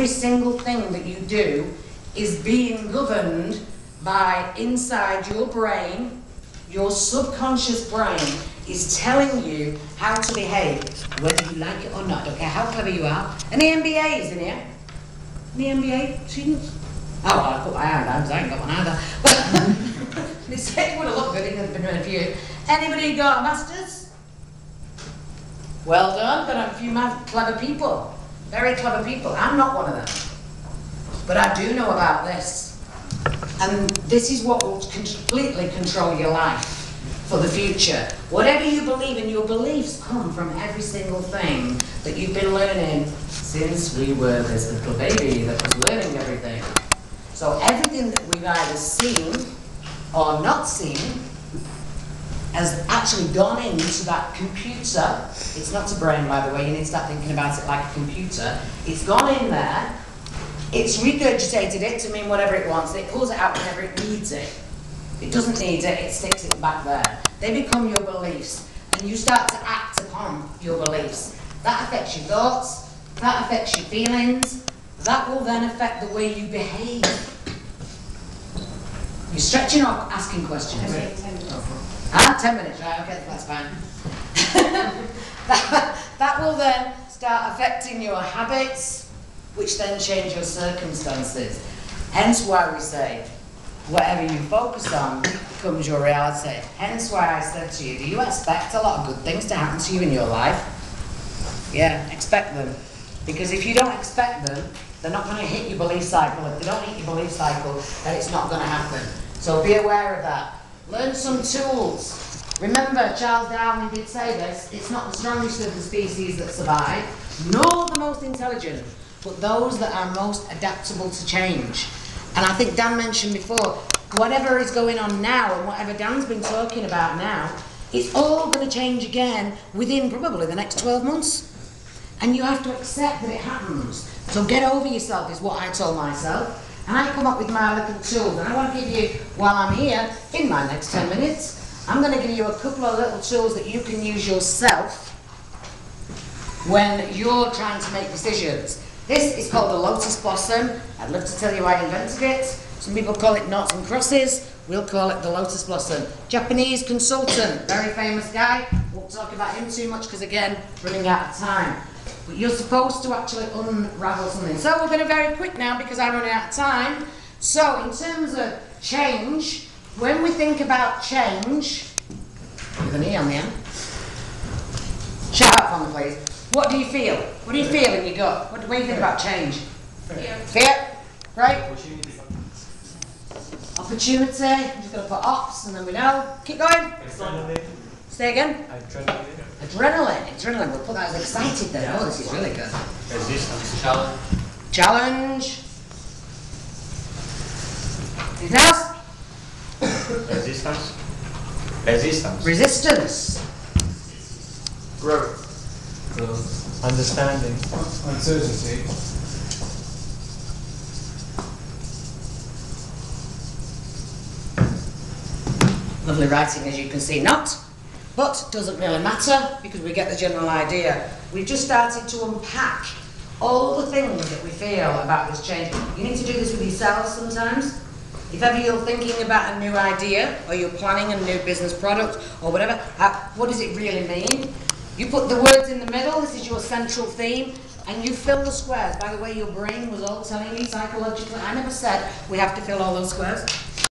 every single thing that you do is being governed by inside your brain. Your subconscious brain is telling you how to behave, whether you like it or not. I don't care how clever you are. Any MBAs in here? Any MBA students? Oh, well, I put my hand down because I ain't got one either. But they said it would have looked good if there'd been a few. Anybody got a master's? Well done. Got a few clever people. Very clever people. I'm not one of them. But I do know about this. And this is what will completely control your life for the future. Whatever you believe in, your beliefs come from every single thing that you've been learning since we were this little baby that was learning everything. So everything that we've either seen or not seen has actually gone into that computer. It's not a brain, by the way, you need to start thinking about it like a computer. It's gone in there, it's regurgitated it to mean whatever it wants, it pulls it out whenever it needs it. If it doesn't need it, it sticks it back there. They become your beliefs, and you start to act upon your beliefs. That affects your thoughts, that affects your feelings, that will then affect the way you behave. You're stretching or asking questions? 10 minutes. 10 minutes, right, okay, that's fine. that will then start affecting your habits, which then change your circumstances. Hence why we say, whatever you focus on becomes your reality. Hence why I said to you, do you expect a lot of good things to happen to you in your life? Yeah, expect them. Because if you don't expect them, they're not going to hit your belief cycle. If they don't hit your belief cycle, then it's not going to happen. So be aware of that. Learn some tools. Remember, Charles Darwin did say this, it's not the strongest of the species that survive, nor the most intelligent, but those that are most adaptable to change. And I think Dan mentioned before, whatever is going on now and whatever Dan's been talking about now, it's all going to change again within probably the next 12 months. And you have to accept that it happens. So get over yourself is what I told myself. And I come up with my little tools. And I want to give you, while I'm here, in my next 10 minutes, I'm going to give you a couple of little tools that you can use yourself when you're trying to make decisions. This is called a lotus blossom. I'd love to tell you I invented it. Some people call it noughts and crosses. We'll call it the lotus blossom. Japanese consultant, very famous guy. Won't talk about him too much because, again, running out of time. But you're supposed to actually unravel something. So we're going to be very quick now because I'm running out of time. So in terms of change, when we think about change, with an E on the end, shout out for me please. What do you feel? What do you feel in your gut? What do you think about change? Fear. Fear, right? Opportunity. I'm just going to put ops and then we know. Keep going. Adrenaline. Say again. Adrenaline. Adrenaline. Adrenaline. We'll put that as excited then. Yeah. Oh, this is really good. Resistance. Challenge. Challenge. Anything else? Resistance. Resistance. Resistance. Growth. Growth. Understanding. Uncertainty. Lovely writing, as you can see. Not, but doesn't really matter because we get the general idea. We've just started to unpack all the things that we feel about this change. You need to do this with yourselves sometimes. If ever you're thinking about a new idea or you're planning a new business product or whatever, what does it really mean? You put the words in the middle, this is your central theme, and you fill the squares. By the way, your brain was all telling you psychologically, I never said we have to fill all those squares.